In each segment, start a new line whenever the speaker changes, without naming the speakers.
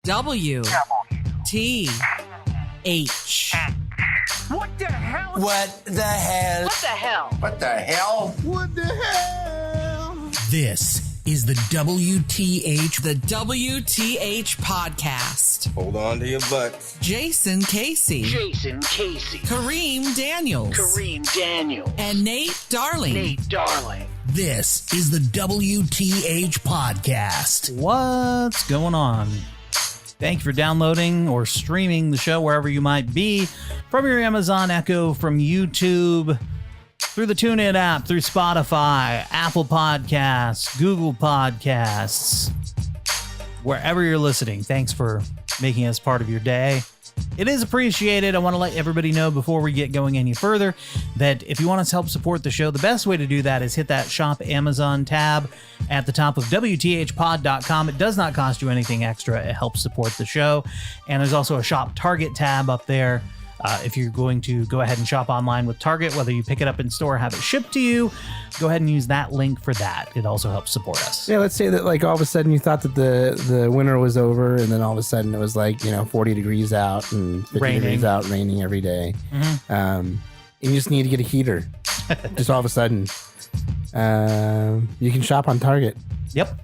WTH.
What the hell?
What the hell?
What the hell?
What the hell?
What the hell?
This is the WTH.
The WTH Podcast.
Hold on to your butts.
Jason Casey.
Kareem Daniels.
And Nate Darling.
This is the WTH Podcast.
What's going on? Thank you for downloading or streaming the show wherever you might be, from your Amazon Echo, from YouTube, through the TuneIn app, through Spotify, Apple Podcasts, Google Podcasts, wherever you're listening. Thanks for making us part of your day. It is appreciated. I want to let everybody know before we get going any further that if you want us to help support the show, the best way to do that is hit that Shop Amazon tab at the top of WTHpod.com. It does not cost you anything extra. It helps support the show. And there's also a Shop Target tab up there. If you're going to go ahead and shop online with Target, whether you pick it up in store or have it shipped to you, go ahead and use that link for that. It also helps support us.
Yeah, let's say that like all of a sudden you thought that the winter was over, and then all of a sudden it was like, 40 degrees out and 50 degrees out, raining every day. Mm-hmm. And you just need to get a heater. Just all of a sudden. You can shop on Target.
Yep.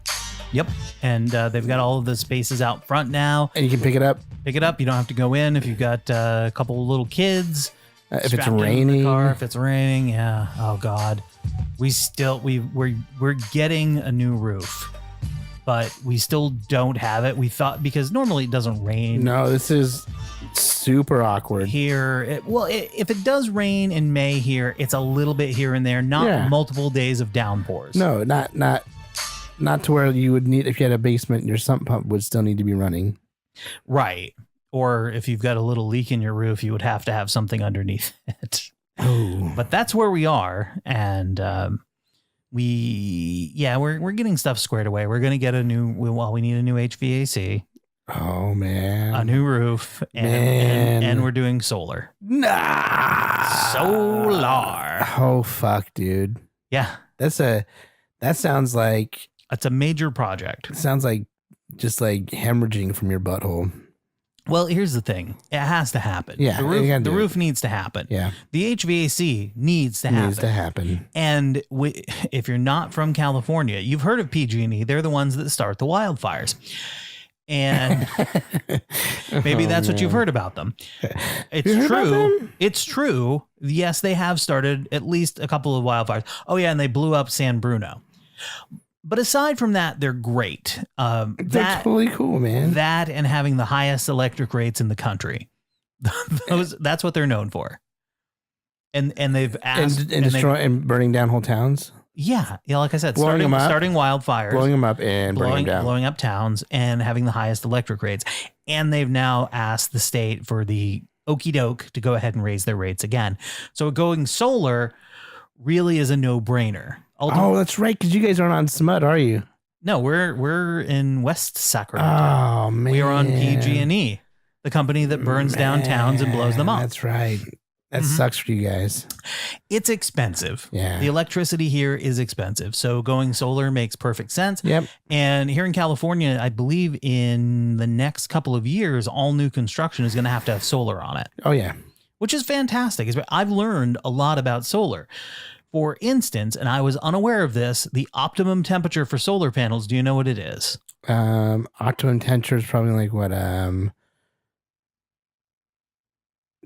And they've got all of the spaces out front now.
And you can pick it up.
You don't have to go in if you've got a couple of little kids.
If it's raining.
If it's raining, yeah. Oh God, we're getting a new roof, but we still don't have it. We thought, because normally it doesn't rain.
No, this is super awkward
here. If it does rain in May here, it's a little bit here and there, not multiple days of downpours.
No, not to where you would need, if you had a basement, your sump pump would still need to be running.
Right. Or if you've got a little leak in your roof, you would have to have something underneath it.
Oh.
But that's where we are. And we're getting stuff squared away. We're going to get we need a new HVAC.
Oh, man.
A new roof. And we're doing solar. Solar.
Oh, fuck, dude.
Yeah.
That sounds like...
It's a major project.
It sounds like just like hemorrhaging from your butthole. Well,
here's the thing. It has to happen.
Yeah.
The roof needs to happen.
Yeah.
The HVAC needs to happen. And if you're not from California, you've heard of PG&E. They're the ones that start the wildfires. And maybe that's what you've heard about them. It's true. It's true. Yes, they have started at least a couple of wildfires. Oh, yeah. And they blew up San Bruno. But aside from that, they're great.
They're totally cool, man.
That and having the highest electric rates in the country. That's what they're known for. And they've asked...
And burning down whole towns?
Yeah. Like I said, starting wildfires.
Blowing them up and burning them down.
Blowing up towns and having the highest electric rates. And they've now asked the state for the okie doke to go ahead and raise their rates again. So going solar really is a no-brainer.
Oh, that's right, because you guys aren't on SMUD, are you?
No, we're in West Sacramento.
Oh, man.
We are on PG&E, the company that burns down towns and blows them up.
That's right. That sucks for you guys.
It's expensive.
Yeah.
The electricity here is expensive. So going solar makes perfect sense.
Yep.
And here in California, I believe in the next couple of years, all new construction is going to have solar on it.
Oh, yeah.
Which is fantastic. I've learned a lot about solar. For instance, and I was unaware of this, the optimum temperature for solar panels, do you know what it is?
Optimum temperature is probably like what,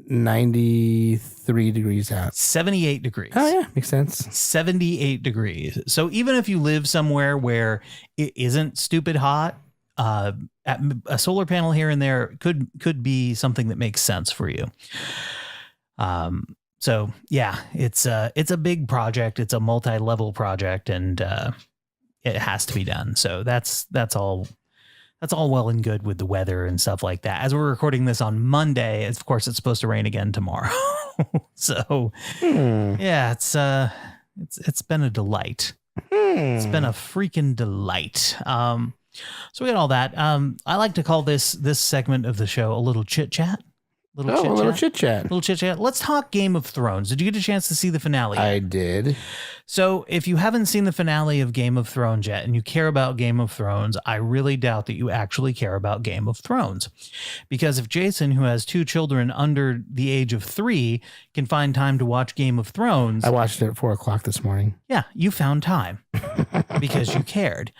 93 degrees out.
78 degrees.
Oh, yeah. Makes sense.
78 degrees. So even if you live somewhere where it isn't stupid hot, a solar panel here and there could be something that makes sense for you. So yeah, it's a big project. It's a multi-level project, and it has to be done. So that's all well and good with the weather and stuff like that. As we're recording this on Monday, of course, it's supposed to rain again tomorrow. So yeah, it's been a delight. It's been a freaking delight. So we got all that. I like to call this segment of the show a little chit chat.
little chit chat.
Let's talk Game of Thrones. Did you get a chance to see the finale?
I did.
So if you haven't seen the finale of Game of Thrones yet and you care about Game of Thrones, I really doubt that you actually care about Game of Thrones. Because if Jason, who has 2 children under the age of 3, can find time to watch Game of Thrones.
I watched it at 4:00 this morning.
Yeah, you found time because you cared.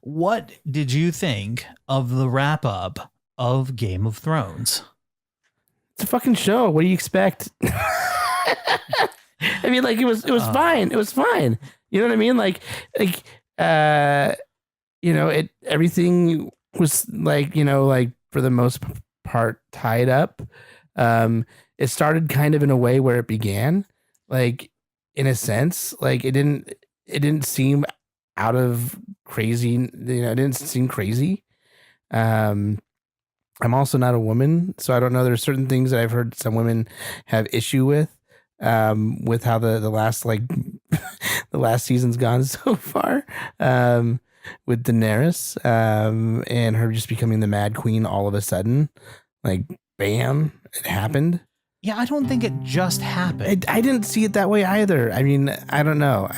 What did you think of the wrap up of Game of Thrones?
It's a fucking show. What do you expect? I mean, like it was fine. It was fine. You know what I mean? Everything was like for the most part tied up. It started kind of in a way where it began, like in a sense, like it didn't seem out of crazy. It didn't seem crazy. I'm also not a woman, so I don't know. There's certain things that I've heard some women have issue with how the last the last season's gone so far, with Daenerys, and her just becoming the Mad Queen all of a sudden, like bam, it happened.
Yeah, I don't think it just happened.
I didn't see it that way either. I mean, I don't know.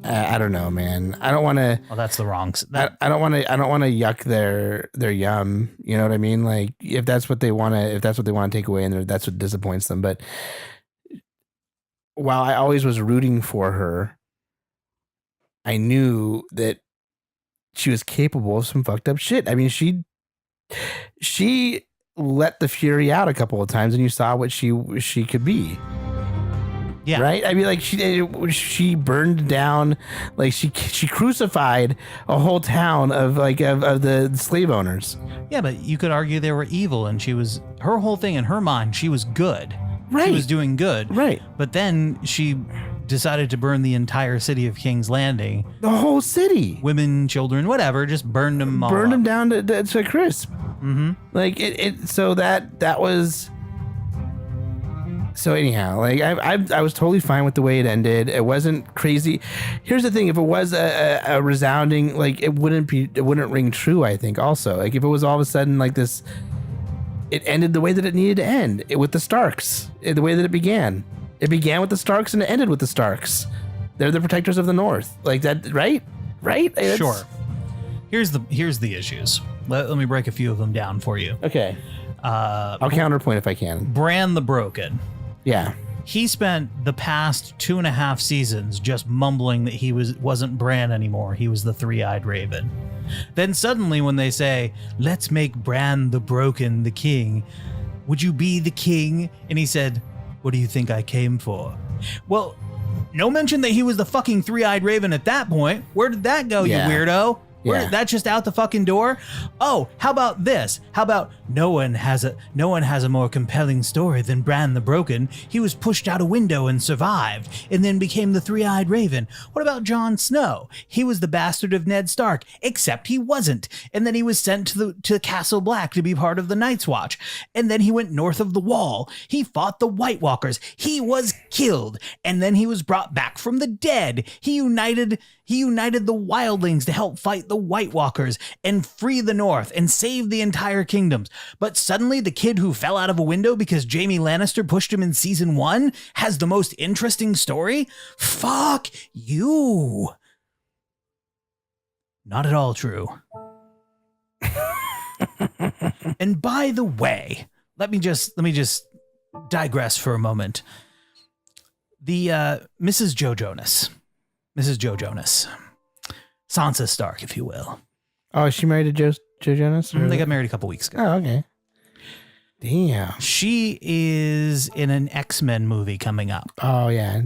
I don't know, man. I don't want to.
Oh, that's the wrong.
I don't want to yuck their yum. You know what I mean? Like if that's what they want to take away, and that's what disappoints them. But while I always was rooting for her, I knew that she was capable of some fucked up shit. I mean, she let the fury out a couple of times, and you saw what she could be.
Yeah.
Right. I mean, like she burned down, like she crucified a whole town of the slave owners.
Yeah, but you could argue they were evil, and her whole thing in her mind, she was good.
Right.
She was doing good.
Right.
But then she decided to burn the entire city of King's Landing.
The whole city.
Women, children, whatever, just burned them all.
Burned them down to crisp.
Mm-hmm.
Like so that was. So anyhow, like I was totally fine with the way it ended. It wasn't crazy. Here's the thing: if it was a resounding, like it wouldn't ring true. I think also, like if it was all of a sudden like this, it ended the way that it needed to end, with the Starks, the way that it began. It began with the Starks and it ended with the Starks. They're the protectors of the North, like that, right? Right?
Sure. Here's the issues. Let me break a few of them down for you.
Okay. I'll counterpoint if I can.
Bran the Broken.
Yeah.
He spent the past 2.5 seasons just mumbling that he wasn't Bran anymore. He was the Three-Eyed Raven. Then suddenly when they say, let's make Bran the Broken the king, would you be the king? And he said, what do you think I came for? Well, no mention that he was the fucking Three-Eyed Raven at that point. Where did that go,
Yeah.
you weirdo?
Yeah.
That's just out the fucking door. Oh, how about this? How about no one has a more compelling story than Bran the Broken. He was pushed out a window and survived, and then became the Three-Eyed Raven. What about Jon Snow? He was the bastard of Ned Stark, except he wasn't. And then he was sent to Castle Black to be part of the Night's Watch. And then he went north of the Wall. He fought the White Walkers. He was killed, and then he was brought back from the dead. He united the wildlings to help fight the White Walkers and free the North and save the entire kingdoms. But suddenly the kid who fell out of a window because Jaime Lannister pushed him in season 1 has the most interesting story? Fuck you. Not at all true. And by the way, let me just digress for a moment. The Mrs. Joe Jonas, Sansa Stark, if you will.
Oh, is she married to Joe Jonas?
They got married a couple weeks ago.
Oh, okay. Damn.
She is in an X-Men movie coming up.
Oh, yeah.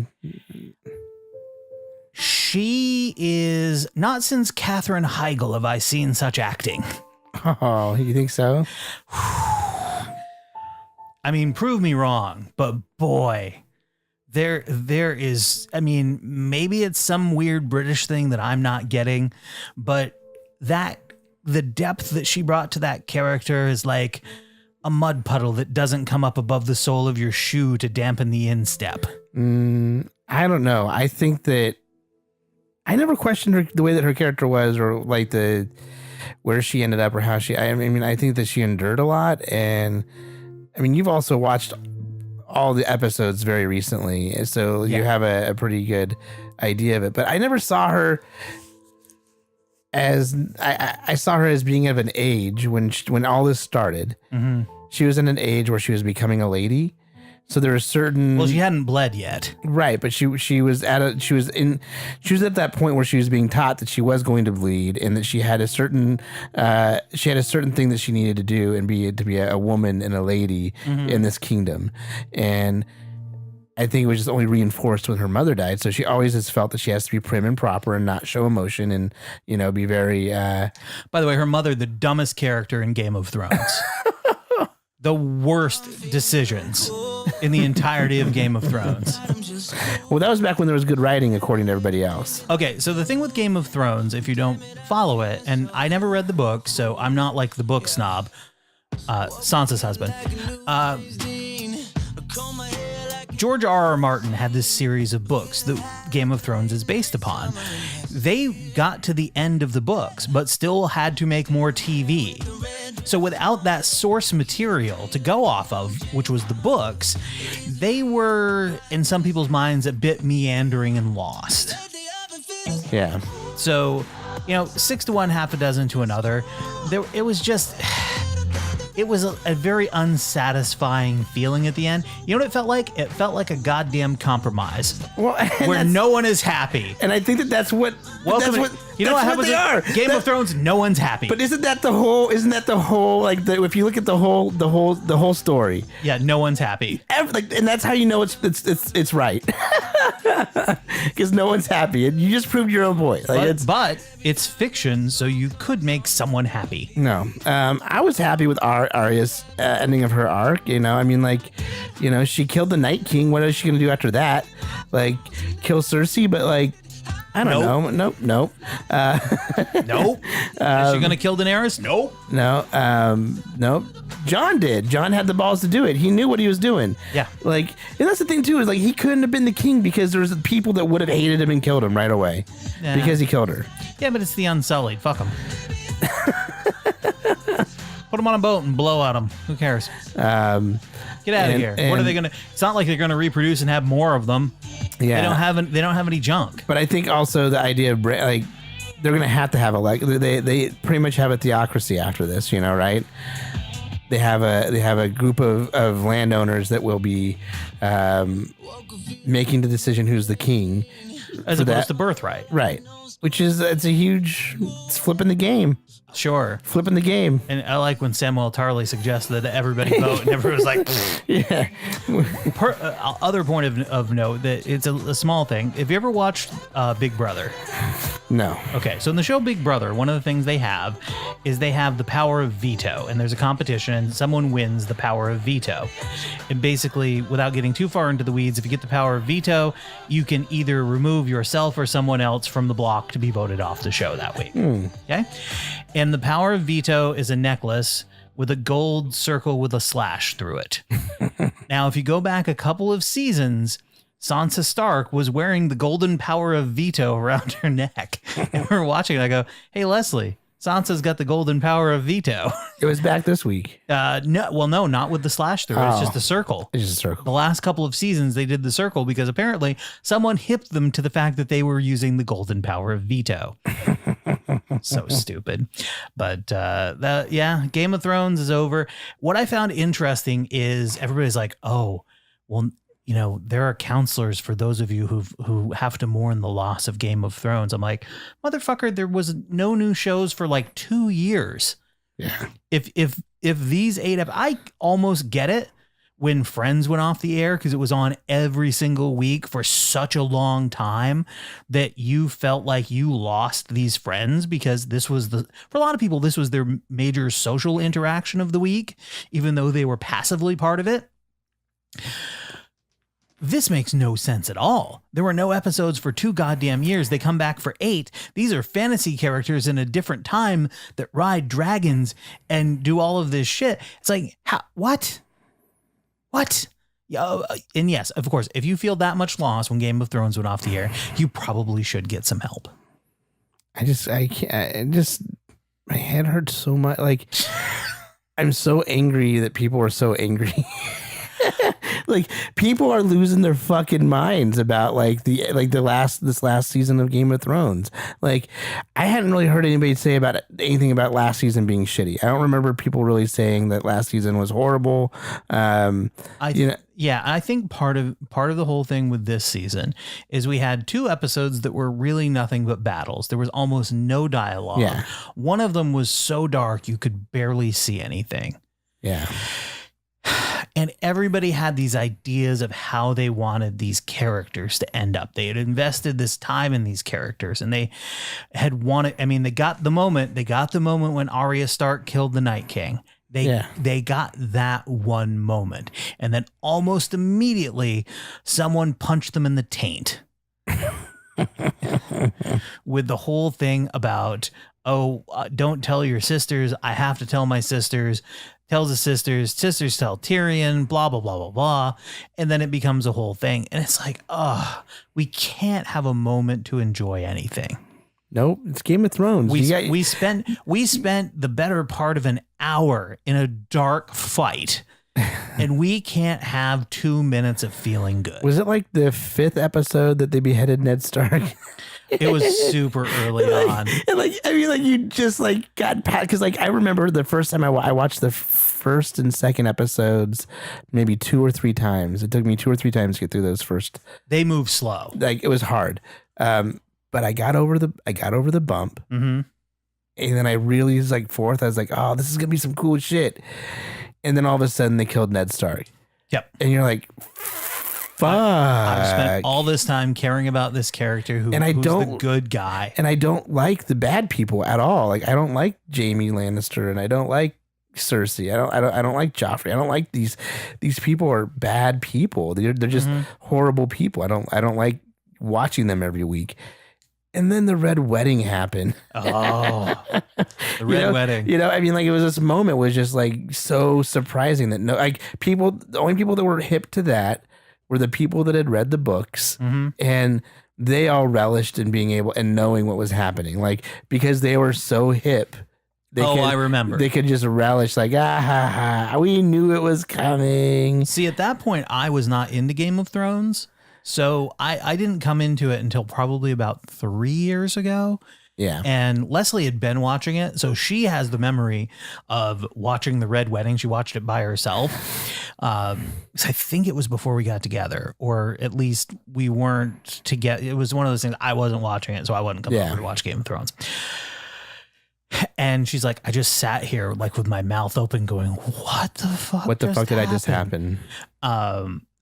She is, not since Katherine Heigl have I seen such acting.
Oh, you think so?
I mean, prove me wrong, but boy, there is, I mean, maybe it's some weird British thing that I'm not getting, but the depth that she brought to that character is like a mud puddle that doesn't come up above the sole of your shoe to dampen the instep.
I don't know. I think that I never questioned the way that her character was, or like where she ended up, or how I mean, I think that she endured a lot, and I mean, you've also watched all the episodes very recently, so you have a pretty good idea of it. But I never saw her as I saw her as being of an age when all this started. Mm-hmm. She was in an age where she was becoming a lady. So there are certain.
Well, she hadn't bled yet,
right? But she was at that point where she was being taught that she was going to bleed, and that she had a certain thing that she needed to do and to be a woman and a lady in this kingdom. And I think it was just only reinforced when her mother died. So she always has felt that she has to be prim and proper and not show emotion and be very.
By the way, her mother, the dumbest character in Game of Thrones. The worst decisions in the entirety of Game of Thrones.
Well, that was back when there was good writing, according to everybody else.
Okay, so the thing with Game of Thrones, if you don't follow it, and I never read the book, so I'm not like the book snob, Sansa's husband. George R.R. Martin had this series of books that Game of Thrones is based upon. They got to the end of the books, but still had to make more TV. So without that source material to go off of, which was the books, they were, in some people's minds, a bit meandering and lost.
Yeah.
So, 6 to 1, half a dozen to another. It was a very unsatisfying feeling at the end. You know what it felt like? It felt like a goddamn compromise. Well, where no one is happy.
And I think that's what.
You know what happens? Game of Thrones, no one's happy.
But isn't that the whole? If you look at the whole story?
Yeah, no one's happy.
And that's how you know it's right. Because no one's happy, and you just proved your own point.
But it's fiction, so you could make someone happy.
No, I was happy with Arya's ending of her arc. She killed the Night King. What is she gonna do after that? Kill Cersei? But I don't know. Nope.
Nope. Is she gonna kill Daenerys? Nope.
No. Nope. Jon did. Jon had the balls to do it. He knew what he was doing.
Yeah.
And that's the thing too, is he couldn't have been the king because there was people that would have hated him and killed him right away because he killed her.
Yeah, but it's the Unsullied. Fuck him. Put them on a boat and blow at them. Who cares? Get out of here. What are they gonna? It's not like they're gonna reproduce and have more of them.
Yeah.
They don't have any junk.
But I think also the idea of they're gonna have to have they pretty much have a theocracy after this. Right? They have a group of landowners that will be making the decision who's the king,
as opposed to birthright.
Right. Which is it's flipping the game.
Sure.
Flipping the game.
And I like when Samuel Tarly suggested that everybody vote, and everyone was like,
yeah.
Other point of note, that it's a small thing. Have you ever watched Big Brother?
No.
Okay, so in the show Big Brother, one of the things they have is they have the power of veto, and there's a competition, and someone wins the power of veto. And basically, without getting too far into the weeds, if you get the power of veto, you can either remove yourself or someone else from the block to be voted off the show that week. Okay? And the power of veto is a necklace with a gold circle with a slash through it. Now, if you go back a couple of seasons, Sansa Stark was wearing the golden power of veto around her neck. And we were watching it. I go, hey, Leslie, Sansa's got the golden power of veto.
It was back this week.
No, not with the slash through. It's just a circle.
It's just a circle.
The last couple of seasons, they did the circle because apparently someone hipped them to the fact that they were using the golden power of veto. So stupid. But Game of Thrones is over. What I found interesting is everybody's like, oh, well, there are counselors for those of you who have to mourn the loss of Game of Thrones. I'm like, motherfucker, there was no new shows for 2 years.
Yeah.
If these 8 I almost get it when Friends went off the air because it was on every single week for such a long time that you felt like you lost these friends because this was for a lot of people, this was their major social interaction of the week, even though they were passively part of it. This makes no sense at all. There were no episodes for 2 goddamn years. They come back for 8. These are fantasy characters in a different time that ride dragons and do all of this shit. It's like, what? And yes, of course, if you feel that much loss when Game of Thrones went off the air, you probably should get some help.
I can't. My head hurts so much. I'm so angry that people are so angry. Like, people are losing their fucking minds about this last season of Game of Thrones. Like, I hadn't really heard anybody say about anything about last season being shitty. I don't remember people really saying that last season was horrible.
I think part of the whole thing with this season is we had 2 episodes that were really nothing but battles. There was almost no dialogue.
Yeah.
One of them was so dark you could barely see anything.
Yeah.
And everybody had these ideas of how they wanted these characters to end up. They had invested this time in these characters, and they had wanted, they got the moment when Arya Stark killed the Night King. They got that one moment. And then almost immediately someone punched them in the taint with the whole thing about, don't tell your sisters. I have to tell my sisters. Tells the sisters tell Tyrion, blah, blah, blah, blah, blah. And then it becomes a whole thing. And it's like, we can't have a moment to enjoy anything.
Nope, it's Game of Thrones.
We spent the better part of an hour in a dark fight, and we can't have 2 minutes of feeling good.
Was it like the 5th episode that they beheaded Ned Stark?
It was super early on.
You just got past, because I remember the first time I watched the first and second episodes maybe 2 or 3 times. It took me 2 or 3 times to get through those first.
They move slow.
It was hard. But I got over the bump. Mm-hmm. And then I really was fourth. I was like, oh, this is going to be some cool shit. And then all of a sudden they killed Ned Stark. Yep. And you're like, fuck.
I've spent all this time caring about this character who's the good guy. And
I don't like the bad people at all. I don't like Jaime Lannister, and I don't like Cersei. I don't like Joffrey. I don't like these people are bad people. They're just horrible people. I don't like watching them every week. And then the Red Wedding happened.
Oh, the Red Wedding.
It was this moment was just so surprising that the only people that were hip to that were the people that had read the books, and they all relished in being able and knowing what was happening. Because they were so hip.
I remember.
They could just relish we knew it was coming.
See, at that point, I was not into Game of Thrones. So I didn't come into it until probably about 3 years ago.
Yeah.
And Leslie had been watching it. So she has the memory of watching the Red Wedding. She watched it by herself. I think it was before we got together, or at least we weren't together. It was one of those things. I wasn't watching it, so I wasn't coming over to watch Game of Thrones. And she's like, I just sat here with my mouth open going, what the fuck?
What the fuck did I just happen?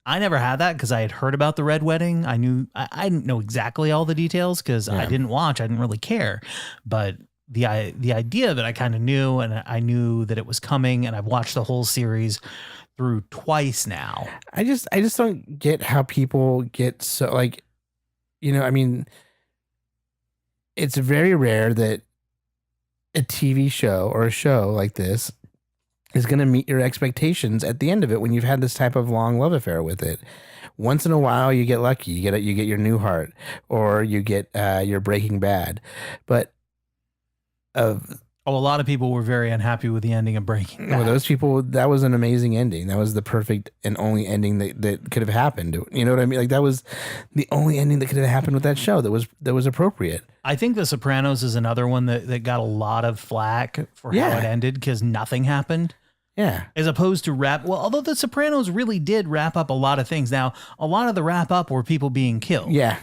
I never had that because I had heard about the Red Wedding. I didn't know exactly all the details because I didn't watch. I didn't really care. But the idea that I kind of knew, and I knew that it was coming, and I've watched the whole series through twice now. I just
don't get how people get so it's very rare that a TV show or a show like this is going to meet your expectations at the end of it when you've had this type of long love affair with it. Once in a while, you get lucky. You get your Newhart, or you get your Breaking Bad. But
a lot of people were very unhappy with the ending of Breaking Bad.
Well, those people, that was an amazing ending. That was the perfect and only ending that could have happened. You know what I mean? That was the only ending that could have happened with that show that was appropriate.
I think The Sopranos is another one that got a lot of flack for how it ended because nothing happened.
Yeah.
As opposed to although The Sopranos really did wrap up a lot of things. Now, a lot of the wrap up were people being killed.
Yeah.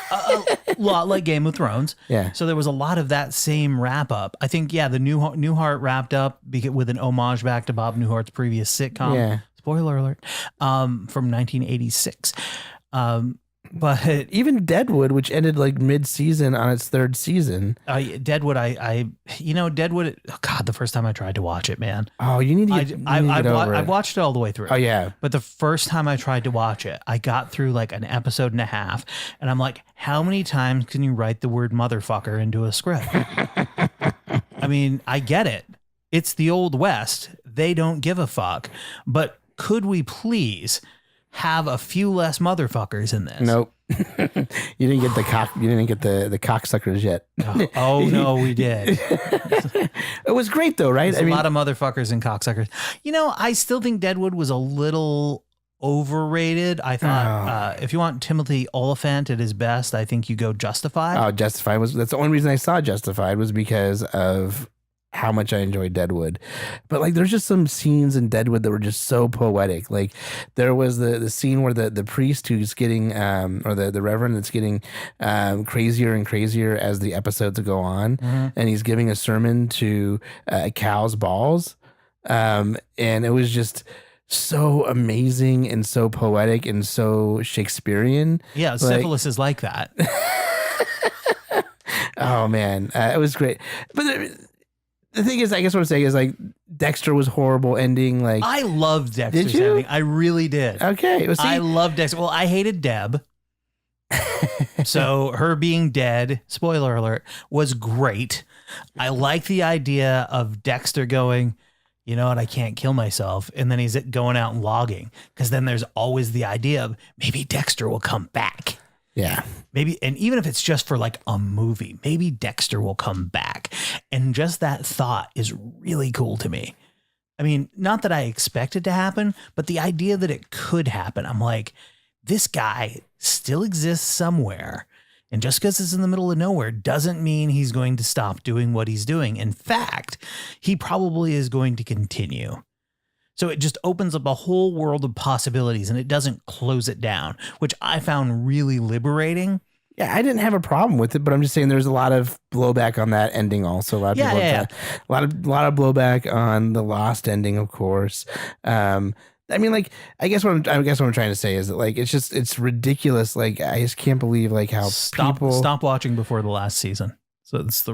A lot like Game of Thrones.
Yeah.
So there was a lot of that same wrap up. I think, the Newhart wrapped up with an homage back to Bob Newhart's previous sitcom.
Yeah.
Spoiler alert. From 1986. But
even Deadwood, which ended mid-season on its 3rd season.
Deadwood, Deadwood. Oh God, the first time I tried to watch it, man.
Oh, you need to get over it.
I watched it all the way through.
Oh yeah.
But the first time I tried to watch it, I got through an episode and a half, and I'm like, how many times can you write the word motherfucker into a script? I mean, I get it. It's the Old West. They don't give a fuck. But could we please have a few less motherfuckers in this?
Nope. You didn't get the cock. You didn't get the cocksuckers yet.
Oh no, we did.
It was great though, right?
There's a lot of motherfuckers and cocksuckers. You know, I still think Deadwood was a little overrated. I thought if you want Timothy Oliphant at his best, I think you go Justified.
Oh, Justified that's the only reason I saw Justified was because of how much I enjoyed Deadwood. But like there's just some scenes in Deadwood that were just so poetic. Like there was the scene where the priest who's getting or the reverend that's getting crazier and crazier as the episodes go on, and he's giving a sermon to cow's balls, and it was just so amazing and so poetic and so Shakespearean.
Yeah, syphilis is like that.
Oh man, it was great. But the thing is, I guess what I'm saying is like Dexter was horrible ending. Like
I loved Dexter's
Did you?
ending. I really did.
Okay, well, see,
I loved Dexter. Well, I hated Deb. So her being dead, spoiler alert, was great. I like the idea of Dexter going, you know what, I can't kill myself. And then he's going out and logging. Because then there's always the idea of maybe Dexter will come back.
Yeah.
Maybe, and even if it's just for like a movie, maybe Dexter will come back. And just that thought is really cool to me. I mean, not that I expect it to happen, but the idea that it could happen. I'm like, this guy still exists somewhere. And just because it's in the middle of nowhere doesn't mean he's going to stop doing what he's doing. In fact, he probably is going to continue. So it just opens up a whole world of possibilities and it doesn't close it down, which I found really liberating.
Yeah, I didn't have a problem with it, but I'm just saying there's a lot of blowback on that ending also. A lot of people a lot of blowback on the Lost ending, of course. I mean, like, I guess what I'm trying to say is that like it's ridiculous. Like I just can't believe like how people
stop watching before the last season. So it's the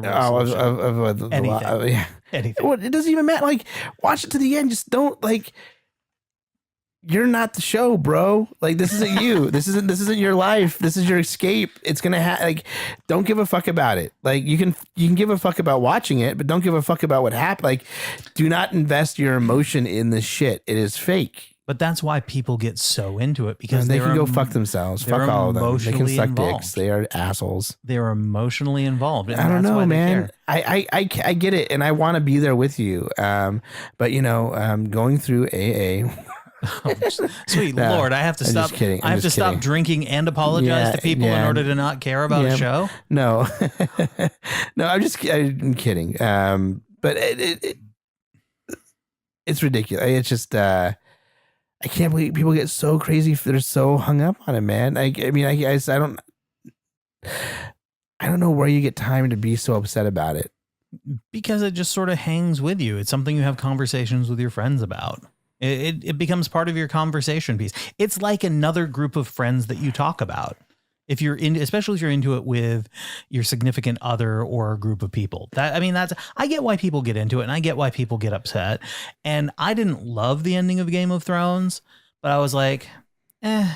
anything. Well, it doesn't even matter. Like, watch it to the end. Just don't like. You're not the show, bro. Like, this isn't you. This isn't your life. This is your escape. It's gonna like. Don't give a fuck about it. Like, you can give a fuck about watching it, but don't give a fuck about what happened. Like, do not invest your emotion in this shit. It is fake.
But that's why people get so into it because
they can go fuck themselves. Fuck all of them. They can suck
involved.
dicks. They are assholes.
They're emotionally involved. And
I don't know, man.
I
get it, and I want to be there with you. But you know, going through AA.
Oh, sweet Lord, I have to stop. I have to stop drinking and apologize to people in order to not care about a show.
No, no, I'm kidding. But it's ridiculous. It's just. I can't believe people get so crazy. They're so hung up on it, man. I mean, I don't know where you get time to be so upset about it.
Because it just sort of hangs with you. It's something you have conversations with your friends about. It becomes part of your conversation piece. It's like another group of friends that you talk about. Especially if you're into it with your significant other or a group of people. I get why people get into it and I get why people get upset. And I didn't love the ending of Game of Thrones, but I was like, The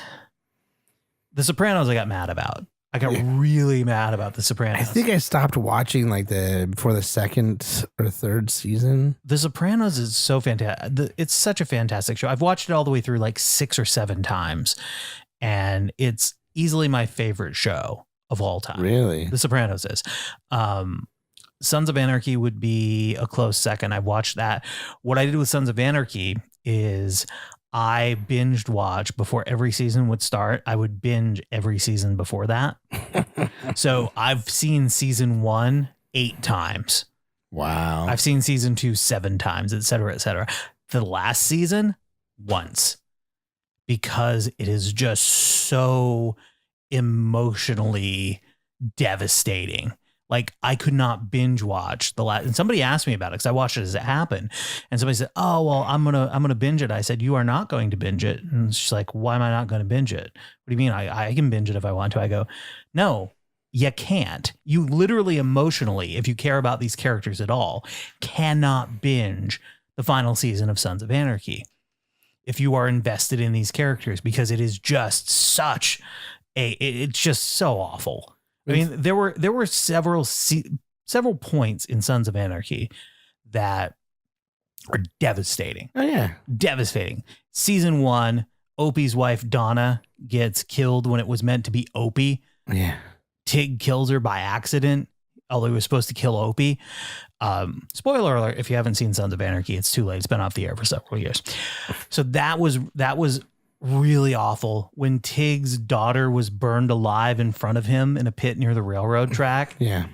Sopranos I got mad about. I got really mad about The Sopranos.
I think I stopped watching before the second or third season.
The Sopranos is so fantastic. It's such a fantastic show. I've watched it all the way through like 6 or 7 times, and it's easily my favorite show of all time.
Really?
The Sopranos is. Sons of Anarchy would be a close second. I watched that. What I did with Sons of Anarchy is I binged watch before every season would start. I would binge every season before that. So I've seen season 1 8 times.
Wow.
I've seen season 2 7 times, et cetera, et cetera. The last season, once. Because it is just so emotionally devastating. Like I could not binge watch the last, and somebody asked me about it because I watched it as it happened. And somebody said, "Oh, well, I'm going to binge it." I said, "You are not going to binge it." And she's like, "Why am I not going to binge it?" What do you mean? I can binge it if I want to. I go, "No, you can't. You literally emotionally, if you care about these characters at all, cannot binge the final season of Sons of Anarchy if you are invested in these characters, because it is just it's just so awful." I mean, there were several points in Sons of Anarchy that are devastating.
Oh yeah,
devastating. Season 1, Opie's wife, Donna, gets killed when it was meant to be Opie.
Yeah.
Tig kills her by accident, although he was supposed to kill Opie. Spoiler alert, if you haven't seen Sons of Anarchy, it's too late. It's been off the air for several years. So that was really awful when Tig's daughter was burned alive in front of him in a pit near the railroad track.
Yeah.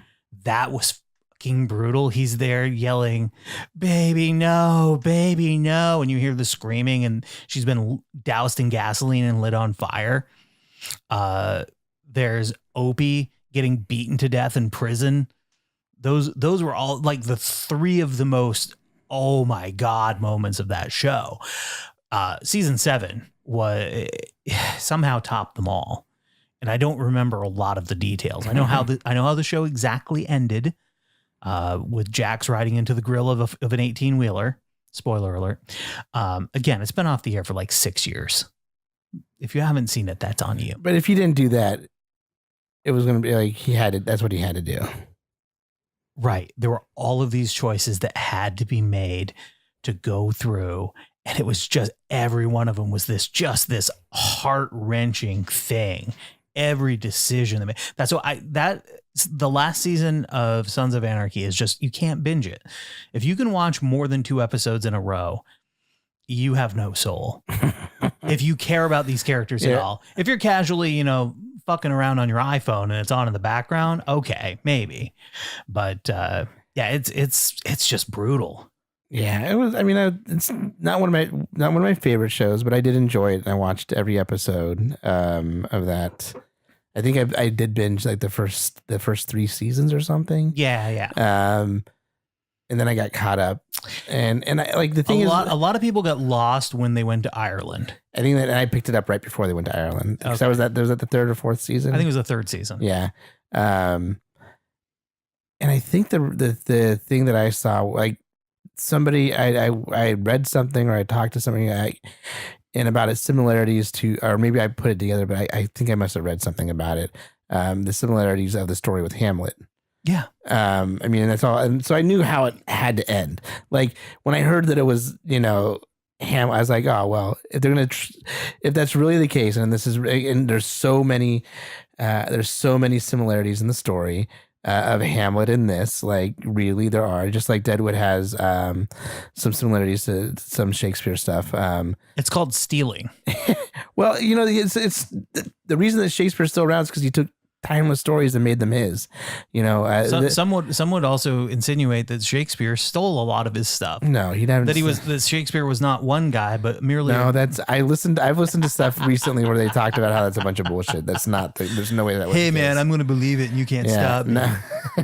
That was fucking brutal. He's there yelling, baby, no, baby, no. And you hear the screaming, and she's been doused in gasoline and lit on fire. There's Opie getting beaten to death in prison. Those were all like the three of the most, oh my God, moments of that show. Season 7 was somehow topped them all. And I don't remember a lot of the details. I know how the show exactly ended, with Jax riding into the grill of an 18-wheeler. Spoiler alert. Again, it's been off the air for like 6 years. If you haven't seen it, that's on you.
But if he didn't do that, it was going to be like that's what he had to do.
Right. There were all of these choices that had to be made to go through. And it was just, every one of them was this heart-wrenching thing. Every decision they made. That's what the last season of Sons of Anarchy is just, you can't binge it. If you can watch more than 2 episodes in a row, you have no soul. If you care about these characters at all. If you're casually, fucking around on your iPhone and it's on in the background, okay, maybe. But it's just brutal.
Yeah, it was. I mean, it's not one of my favorite shows, but I did enjoy it, and I watched every episode of that. I think I did binge like the first 3 seasons or something.
Yeah.
And then I got caught up, and I like the thing
a lot of people got lost when they went to Ireland.
I think that I picked it up right before they went to Ireland.
Okay.
So was that the 3rd or 4th season?
I think it was the 3rd season.
Yeah. And I think the thing that I saw, like somebody, I read something or I talked to somebody and about its similarities to, or maybe I put it together, but I think I must have read something about it. The similarities of the story with Hamlet.
Yeah.
I mean, that's all. And so I knew how it had to end. Like when I heard that it was, I was like, oh, well, if they're going to, if that's really the case, and there's so many similarities in the story of Hamlet in this, like really there are, just like Deadwood has some similarities to some Shakespeare stuff.
It's called stealing.
Well, it's the reason that Shakespeare's still around is because he took timeless stories and made them his,
some would also insinuate that Shakespeare stole a lot of his stuff.
No, he never.
That Shakespeare was not one guy, but merely.
No, I've listened to stuff recently where they talked about how that's a bunch of bullshit. That's not. There's no way that.
Hey man, I'm going to believe it, and you can't stop me.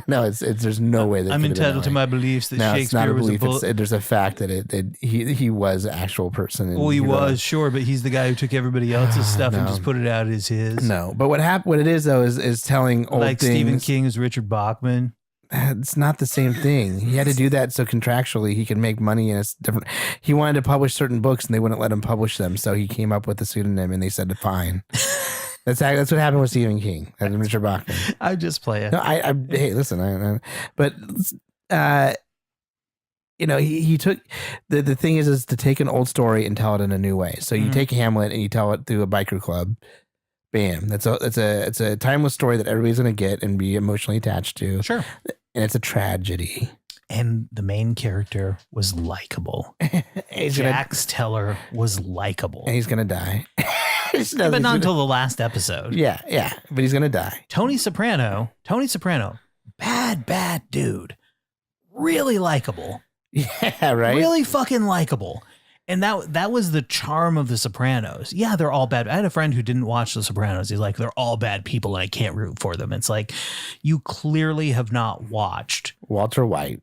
No, it's. There's no way that.
I'm entitled to my beliefs that Shakespeare
it's not a belief.
was a
there's a fact that he was an actual person.
Well, he was sure, but he's the guy who took everybody else's stuff and just put it out as his.
No, but what it is though is telling old
like
things.
Stephen King is Richard Bachman.
It's not the same thing. He had to do that so contractually he could make money, and it's different. He wanted to publish certain books and they wouldn't let him publish them, so he came up with a pseudonym and they said fine. That's what happened with Stephen King and Richard Bachman.
I just play it.
No, hey, listen, but he took the thing is to take an old story and tell it in a new way. So you take Hamlet and you tell it through a biker club. Bam! It's a timeless story that everybody's gonna get and be emotionally attached to.
Sure.
And it's a tragedy.
And the main character was likable. Jax Teller was likable.
And he's gonna die.
But not until the last episode.
Yeah. But he's gonna die.
Tony Soprano, bad dude. Really likable.
Yeah, right.
Really fucking likable. And that was the charm of The Sopranos. Yeah, they're all bad. I had a friend who didn't watch The Sopranos. He's like, they're all bad people and I can't root for them. It's like, you clearly have not watched
Walter White.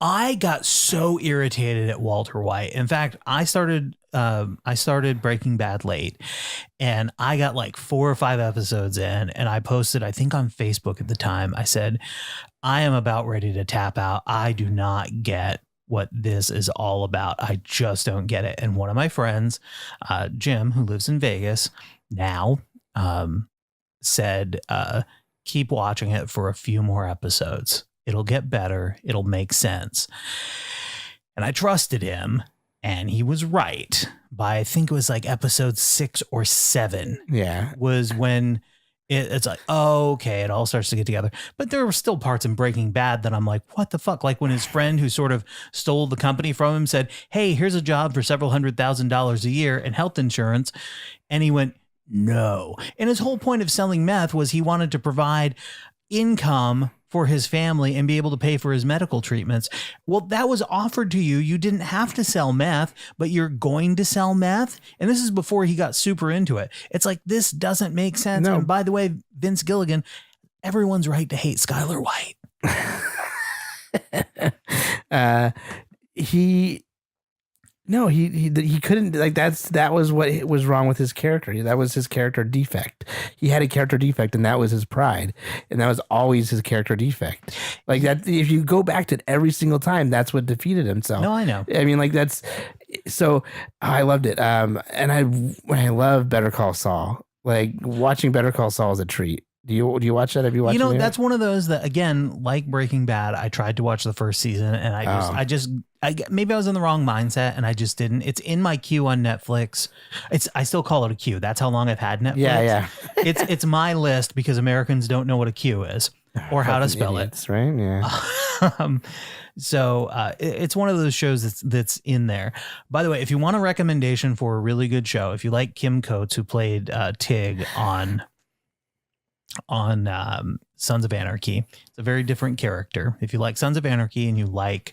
I got so irritated at Walter White. In fact, I started Breaking Bad late, and I got like 4 or 5 episodes in, and I posted, I think on Facebook at the time, I said, I am about ready to tap out. I do not get what this is all about. I just don't get it. And one of my friends, Jim, who lives in Vegas now, said, keep watching it for a few more episodes. It'll get better. It'll make sense. And I trusted him. And he was right by, I think it was like episode 6 or 7.
Yeah.
Was when it's like, oh, okay, it all starts to get together. But there were still parts in Breaking Bad that I'm like, what the fuck? Like when his friend who sort of stole the company from him said, hey, here's a job for several $100,000 a year and health insurance. And he went, no. And his whole point of selling meth was he wanted to provide income for his family and be able to pay for his medical treatments. Well, that was offered to you. You didn't have to sell meth, but you're going to sell meth. And this is before he got super into it. It's like, this doesn't make sense.
No.
And by the way, Vince Gilligan, everyone's right to hate Skylar White.
He couldn't, like, that was what was wrong with his character. That was his character defect. He had a character defect, and that was his pride, and that was always his character defect. Like that, if you go back to it every single time, that's what defeated him. So
No, I know.
I mean, like that's so. I loved it. And I love Better Call Saul. Like watching Better Call Saul is a treat. Do you watch that? Have you watched it?
That's one of those that, again, like Breaking Bad, I tried to watch the first season and maybe I was in the wrong mindset and I just didn't. It's in my queue on Netflix. I still call it a queue. That's how long I've had Netflix.
Yeah.
It's my list because Americans don't know what a queue is or how to spell
idiots, right? Yeah.
So it's one of those shows that's in there. By the way, if you want a recommendation for a really good show, if you like Kim Coates, who played Tig on Sons of Anarchy, it's a very different character. If you like Sons of Anarchy and you like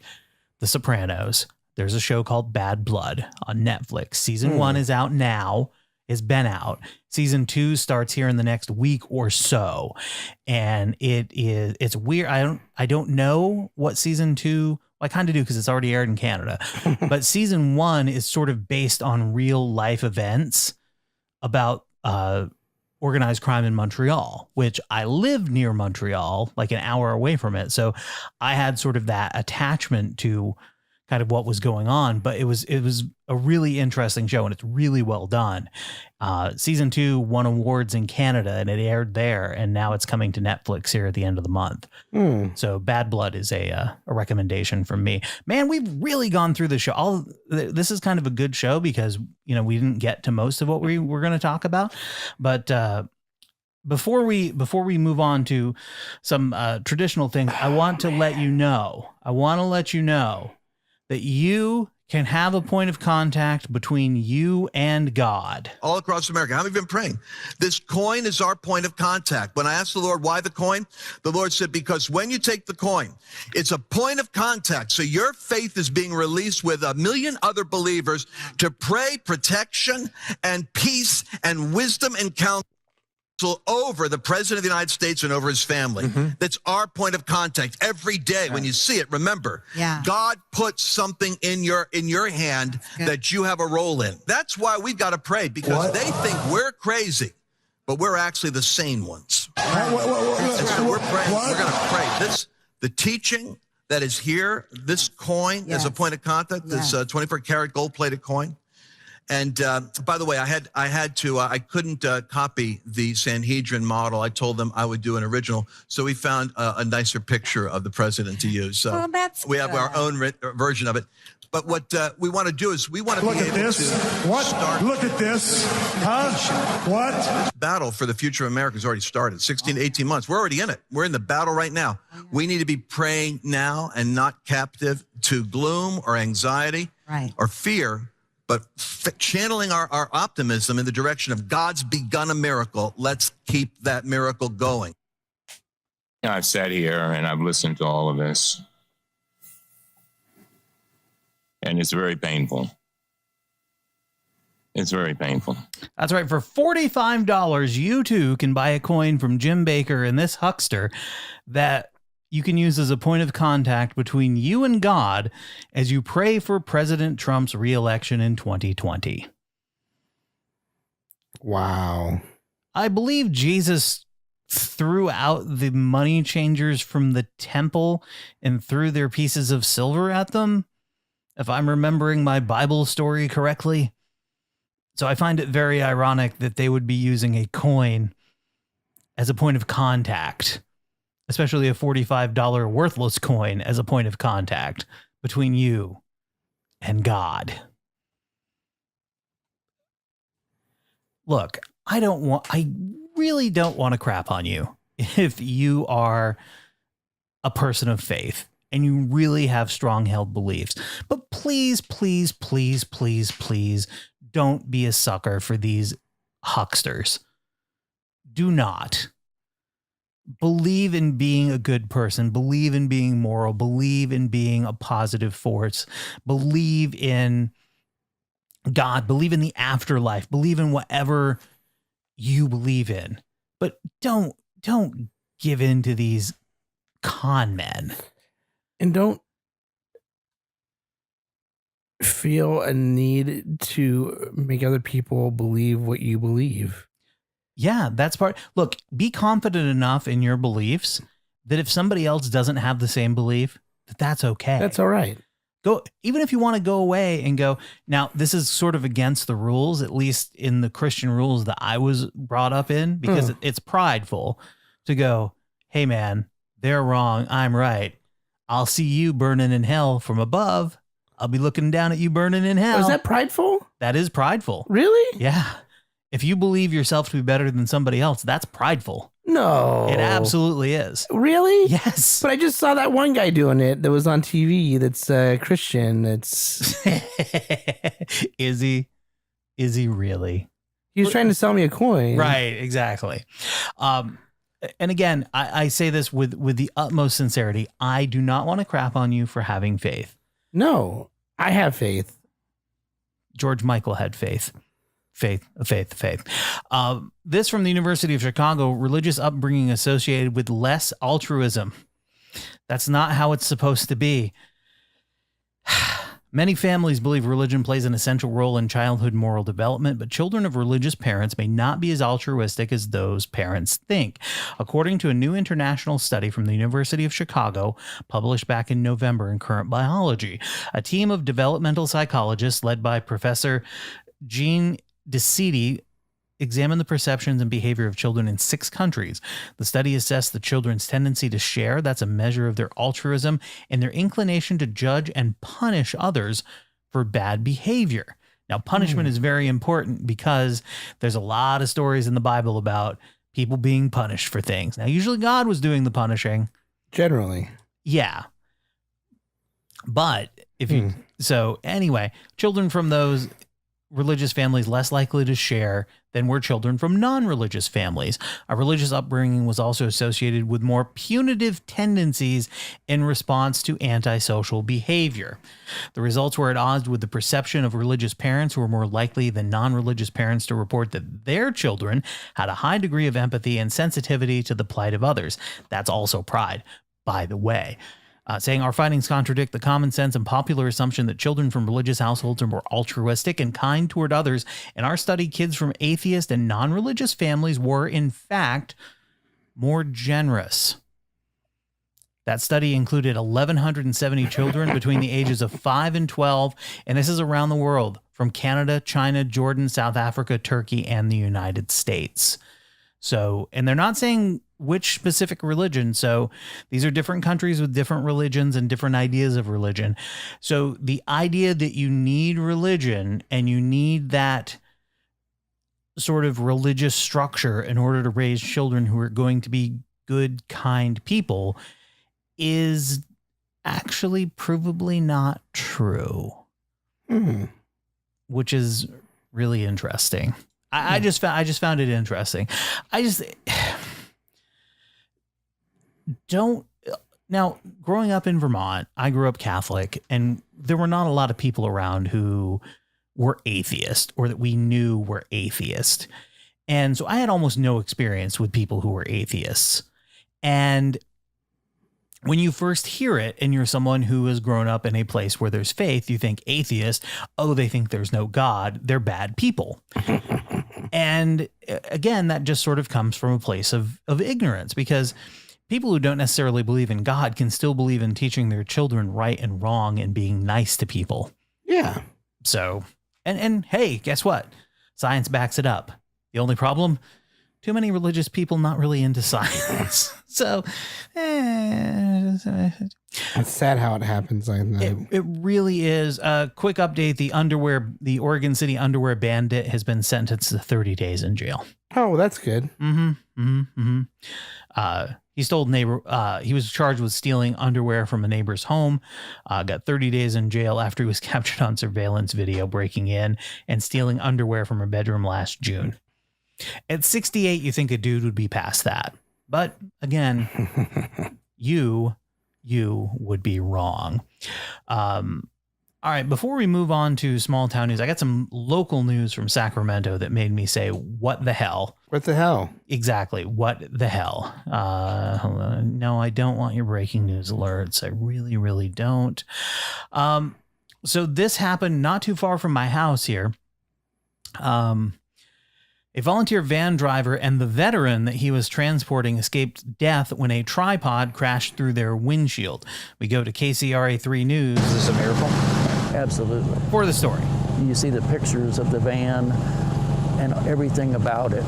The Sopranos, there's a show called Bad Blood on Netflix. Season 1 is out now. Has been out. Season 2 starts here in the next week or so, and it's weird. I don't know what season 2. I kind of do because it's already aired in Canada, but season 1 is sort of based on real life events about organized crime in Montreal, which I live near Montreal, like an hour away from it. So I had sort of that attachment to kind of what was going on, but it was a really interesting show and it's really well done. Season 2 won awards in Canada and it aired there, and now it's coming to Netflix here at the end of the month. So Bad Blood is a recommendation from me. Man, we've really gone through the show. This is kind of a good show because, we didn't get to most of what we were going to talk about, but before we move on to some traditional things, I want to let you know that you can have a point of contact between you and God.
All across America. How many have been praying? This coin is our point of contact. When I asked the Lord, why the coin? The Lord said, because when you take the coin, it's a point of contact. So your faith is being released with 1 million other believers to pray protection and peace and wisdom and counsel over the president of the United States and over his family. That's our point of contact every day. When you see it, remember, God put something in your hand that you have a role in. That's why we've got to pray, because they think we're crazy, but we're actually the sane ones. And so we're praying. We're going to pray. The teaching that is here, this coin as a point of contact, this 24-karat gold-plated coin. And by the way, I couldn't copy the Sanhedrin model. I told them I would do an original. So we found a nicer picture of the president to use. So we have our own version of it. But what we want to do is we want to be able to start.
Look at this. Huh? What?
This battle for the future of America has already started. 16 to 18 months. We're already in it. We're in the battle right now. We need to be praying now and not captive to gloom or anxiety or fear, but channeling our optimism in the direction of God's begun a miracle. Let's keep that miracle going.
I've sat here and I've listened to all of this, and it's very painful. It's very painful.
That's right. For $45, you too can buy a coin from Jim Baker and this huckster that you can use as a point of contact between you and God as you pray for President Trump's re-election in 2020.
Wow.
I believe Jesus threw out the money changers from the temple and threw their pieces of silver at them, if I'm remembering my Bible story correctly. So I find it very ironic that they would be using a coin as a point of contact, especially a $45 worthless coin as a point of contact between you and God. look, I really don't want to crap on you if you are a person of faith and you really have strong held beliefs. But please, please, please, please, please don't be a sucker for these hucksters. Do not. Believe in being a good person. Believe in being moral. Believe in being a positive force. Believe in God. Believe in the afterlife. Believe in whatever you believe in. But don't give in to these con men.
And don't feel a need to make other people believe what you believe.
Yeah, that's part. Look, be confident enough in your beliefs that if somebody else doesn't have the same belief, that's okay.
That's all right.
Go, even if you want to go away and go, now this is sort of against the rules, at least in the Christian rules that I was brought up in, because it's prideful to go, hey man, they're wrong. I'm right. I'll see you burning in hell from above. I'll be looking down at you burning in hell.
Oh, is that prideful?
That is prideful.
Really?
Yeah. If you believe yourself to be better than somebody else, that's prideful.
No.
It absolutely is.
Really?
Yes.
But I just saw that one guy doing it that was on TV that's Christian. It's
Is he really?
He was trying to sell me a coin.
Right, exactly. And again, I say this with the utmost sincerity. I do not want to crap on you for having faith.
No, I have faith.
George Michael had faith. Faith. This from the University of Chicago, religious upbringing associated with less altruism. That's not how it's supposed to be. Many families believe religion plays an essential role in childhood moral development, but children of religious parents may not be as altruistic as those parents think. According to a new international study from the University of Chicago, published back in November in Current Biology, a team of developmental psychologists led by Professor Jean DeCidi examined the perceptions and behavior of children in 6 countries. The study assessed the children's tendency to share, that's a measure of their altruism, and their inclination to judge and punish others for bad behavior. Now, punishment is very important because there's a lot of stories in the Bible about people being punished for things. Now, usually God was doing the punishing.
Generally.
Yeah. But if you, so anyway, children from those religious families less likely to share than were children from non-religious families. A religious upbringing was also associated with more punitive tendencies in response to antisocial behavior. The results were at odds with the perception of religious parents, who were more likely than non-religious parents to report that their children had a high degree of empathy and sensitivity to the plight of others. That's also pride, by the way. Saying our findings contradict the common sense and popular assumption that children from religious households are more altruistic and kind toward others. In our study, kids from atheist and non-religious families were, in fact, more generous. That study included 1,170 children between the ages of 5 and 12, and this is around the world, from Canada, China, Jordan, South Africa, Turkey, and the United States. So, and they're not saying which specific religion. So these are different countries with different religions and different ideas of religion. So the idea that you need religion and you need that sort of religious structure in order to raise children who are going to be good, kind people is actually provably not true, which is really interesting. I just found it interesting. Now, growing up in Vermont, I grew up Catholic, and there were not a lot of people around who were atheist or that we knew were atheist. And so I had almost no experience with people who were atheists. And when you first hear it and you're someone who has grown up in a place where there's faith, you think atheist, oh, they think there's no God. They're bad people. And again, that just sort of comes from a place of ignorance, because people who don't necessarily believe in God can still believe in teaching their children right and wrong and being nice to people.
Yeah.
So, and hey, guess what? Science backs it up. The only problem, too many religious people not really into science. So,
It's sad how it happens like that.
it really is. Quick update: the Oregon City underwear bandit has been sentenced to 30 days in jail.
Oh, that's good.
He was charged with stealing underwear from a neighbor's home. Got 30 days in jail after he was captured on surveillance video breaking in and stealing underwear from her bedroom last June. At 68, you think a dude would be past that. But again, you would be wrong. All right, before we move on to small town news, I got some local news from Sacramento that made me say, what the hell?
What the hell?
Exactly. What the hell? Hold on. No, I don't want your breaking news alerts. I really, really don't. So this happened not too far from my house here. A volunteer van driver and the veteran that he was transporting escaped death when a tripod crashed through their windshield. We go to KCRA3 News.
Is this a miracle? Absolutely.
For the story.
You see the pictures of the van and everything about it.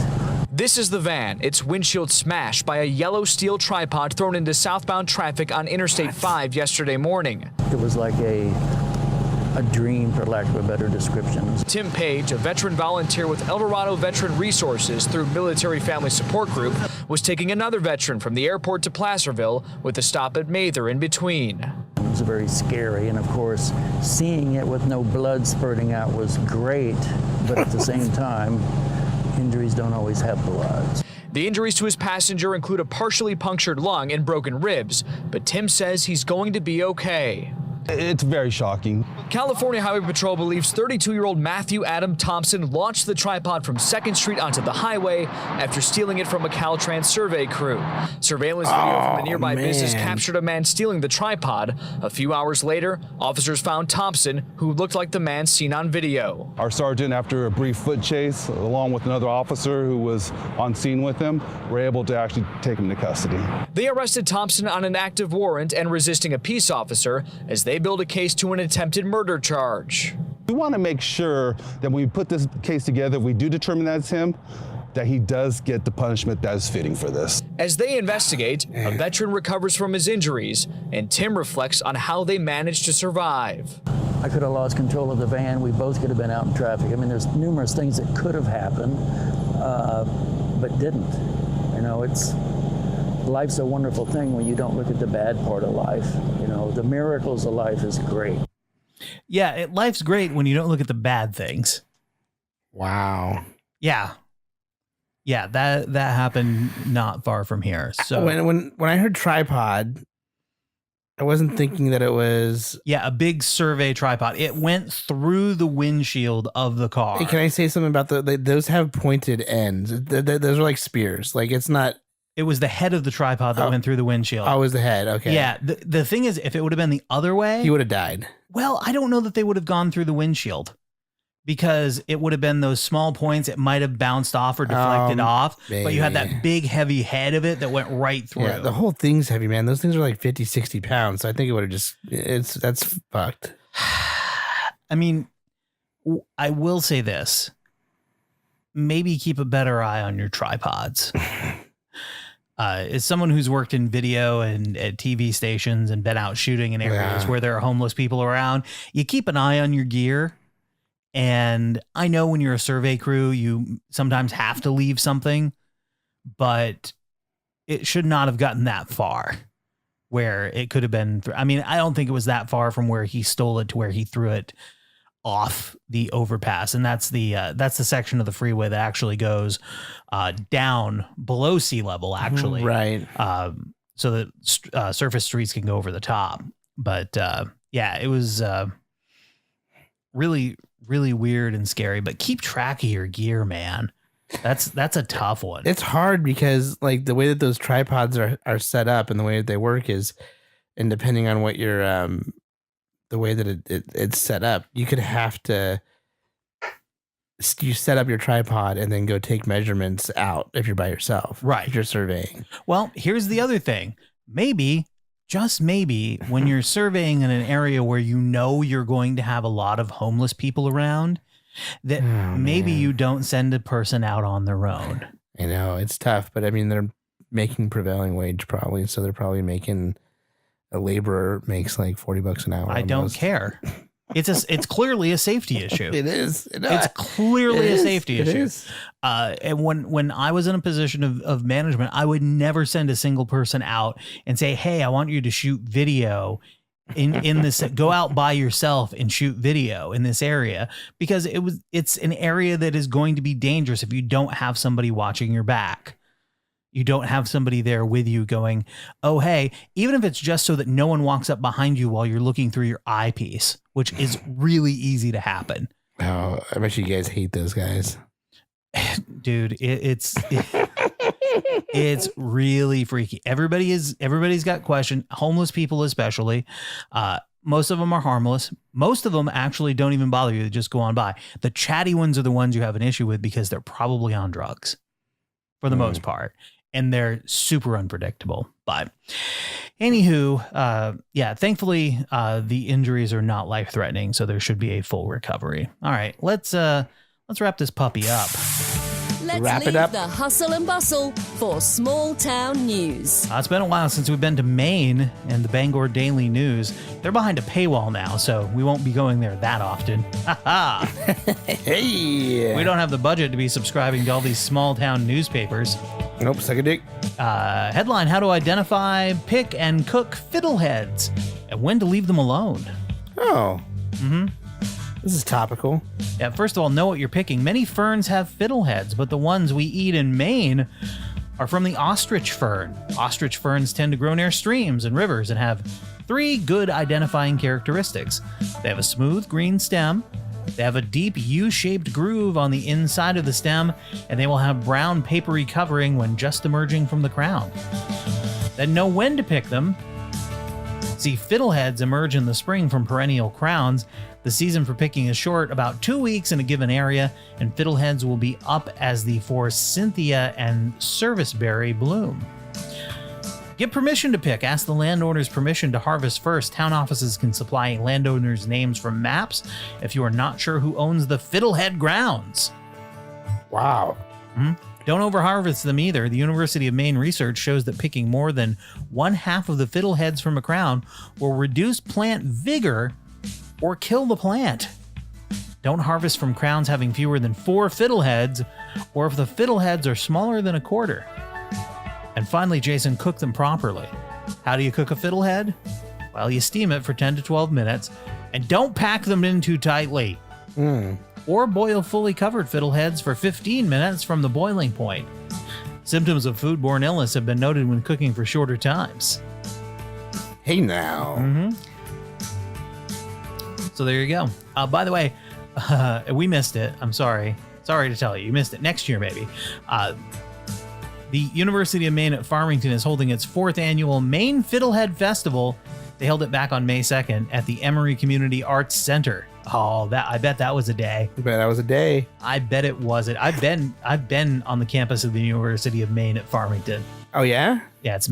This is the van. Its windshield smashed by a yellow steel tripod thrown into southbound traffic on Interstate 5 yesterday morning.
It was like a dream, for lack of a better description.
Tim Page, a veteran volunteer with El Dorado Veteran Resources through Military Family Support Group, was taking another veteran from the airport to Placerville with a stop at Mather in between.
It was very scary, and of course, seeing it with no blood spurting out was great, but at the same time, injuries don't always have blood.
The injuries to his passenger include a partially punctured lung and broken ribs, but Tim says he's going to be okay.
It's very shocking.
California Highway Patrol believes 32-year-old Matthew Adam Thompson launched the tripod from 2nd Street onto the highway after stealing it from a Caltrans survey crew. Surveillance video from a nearby business captured a man stealing the tripod. A few hours later, officers found Thompson, who looked like the man seen on video.
Our sergeant, after a brief foot chase, along with another officer who was on scene with him, were able to actually take him to custody.
They arrested Thompson on an active warrant and resisting a peace officer as they build a case to an attempted murder charge.
We want to make sure that when we put this case together, we do determine that it's him, that he does get the punishment that is fitting for this.
As they investigate, a veteran recovers from his injuries, and Tim reflects on how they managed to survive.
I could have lost control of the van. We both could have been out in traffic. I mean, there's numerous things that could have happened, but didn't. You know, life's a wonderful thing when you don't look at the bad part of life. You know, the miracles of life is great.
Yeah, life's great when you don't look at the bad things.
Wow.
Yeah, that happened not far from here. So
when I heard tripod, I wasn't thinking that it was
a big survey tripod. It went through the windshield of the car.
Hey, can I say something about those have pointed ends? Those are like spears. Like it's not.
It was the head of the tripod that went through the windshield.
Oh, it was the head. Okay.
Yeah. The thing is, if it would have been the other way,
he would have died.
Well, I don't know that they would have gone through the windshield because it would have been those small points. It might have bounced off or deflected off, but you had that big heavy head of it that went right through.
Yeah, the whole thing's heavy, man. Those things are like 50, 60 pounds. So I think it would have that's fucked.
I mean, I will say this. Maybe keep a better eye on your tripods. As someone who's worked in video and at TV stations and been out shooting in areas where there are homeless people around, you keep an eye on your gear. And I know when you're a survey crew, you sometimes have to leave something, but it should not have gotten that far where it could have been. I mean, I don't think it was that far from where he stole it to where he threw it off the overpass. And that's the section of the freeway that actually goes down below sea level, actually.
Right.
So that surface streets can go over the top. But it was really, really weird and scary. But keep track of your gear, man. That's a tough one.
It's hard because like the way that those tripods are set up and the way that they work is, and depending on what your the way that it's set up, you could have to set up your tripod and then go take measurements out if you're by yourself.
Right.
If you're surveying.
Well, here's the other thing. Maybe, just maybe, when you're surveying in an area where you know you're going to have a lot of homeless people around, that maybe you don't send a person out on their own.
I know it's tough, but I mean, they're making prevailing wage probably. So they're probably making a laborer makes like $40 an hour.
I don't care. It's clearly a safety issue.
It is.
It's clearly a safety issue. And when I was in a position of management, I would never send a single person out and say, "Hey, I want you to shoot video in this. Go out by yourself and shoot video in this area," because it's an area that is going to be dangerous if you don't have somebody watching your back. You don't have somebody there with you going, "Oh, hey," even if it's just so that no one walks up behind you while you're looking through your eyepiece, which is really easy to happen.
Oh, I bet you guys hate those guys.
Dude, it's really freaky. Everybody's got questions. Homeless people especially. Most of them are harmless. Most of them actually don't even bother you. They just go on by. The chatty ones are the ones you have an issue with because they're probably on drugs for the most part. And they're super unpredictable. But anywho, thankfully, the injuries are not life-threatening, so there should be a full recovery. All right, let's wrap this puppy up.
Let's leave the hustle and bustle for small town news.
It's been a while since we've been to Maine and the Bangor Daily News. They're behind a paywall now, so we won't be going there that often.
Hey!
We don't have the budget to be subscribing to all these small town newspapers.
Nope, suck a dick.
Headline, how to identify, pick, and cook fiddleheads and when to leave them alone.
Oh.
Mm-hmm.
This is topical.
Yeah, first of all, know what you're picking. Many ferns have fiddleheads, but the ones we eat in Maine are from the ostrich fern. Ostrich ferns tend to grow near streams and rivers and have 3 good identifying characteristics. They have a smooth green stem, they have a deep U-shaped groove on the inside of the stem, and they will have brown papery covering when just emerging from the crown. Then know when to pick them. See, fiddleheads emerge in the spring from perennial crowns. The season for picking is short, about 2 weeks in a given area, and fiddleheads will be up as the forsythia and serviceberry bloom. Get permission to pick. Ask the landowner's permission to harvest first. Town offices can supply landowners' names from maps if you are not sure who owns the fiddlehead grounds.
Wow.
Mm-hmm. Don't overharvest them either. The University of Maine research shows that picking more than 1/2 of the fiddleheads from a crown will reduce plant vigor or kill the plant. Don't harvest from crowns having fewer than 4 fiddleheads, or if the fiddleheads are smaller than a quarter. And finally, Jason, cook them properly. How do you cook a fiddlehead? Well, you steam it for 10 to 12 minutes, and don't pack them in too tightly. Or boil fully covered fiddleheads for 15 minutes from the boiling point. Symptoms of foodborne illness have been noted when cooking for shorter times.
Hey now.
Mm-hmm. So there you go. By the way, we missed it. I'm sorry. Sorry to tell you. You missed it. Next year, maybe. The University of Maine at Farmington is holding its 4th annual Maine Fiddlehead Festival. They held it back on May 2nd at the Emory Community Arts Center. Oh, I bet that was a day.
I bet that was a day.
I bet it was it. I've been on the campus of the University of Maine at Farmington.
Oh yeah?
Yeah, it's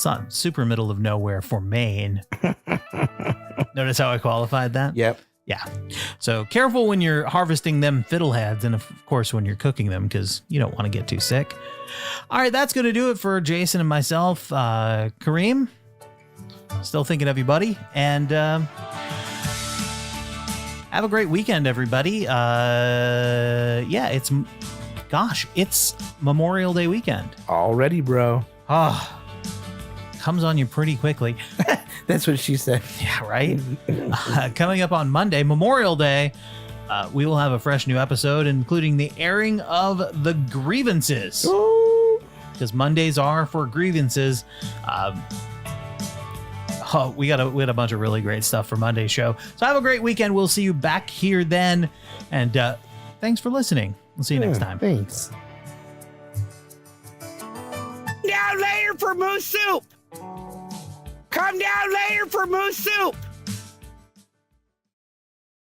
not super middle of nowhere for Maine. Notice how I qualified that?
Yep.
Yeah. So careful when you're harvesting them fiddleheads, and of course when you're cooking them, because you don't want to get too sick. All right, that's going to do it for Jason and myself. Kareem, still thinking of you, buddy. And have a great weekend, everybody. It's Memorial Day weekend.
Already, bro.
Comes on you pretty quickly.
That's what she said.
Yeah, right? Coming up on Monday, Memorial Day, we will have a fresh new episode, including the airing of the grievances. Because Mondays are for grievances. We had a bunch of really great stuff for Monday's show. So have a great weekend. We'll see you back here then. And thanks for listening. We'll see you next time.
Thanks.
Down later for moose soup. Come down later for moose soup.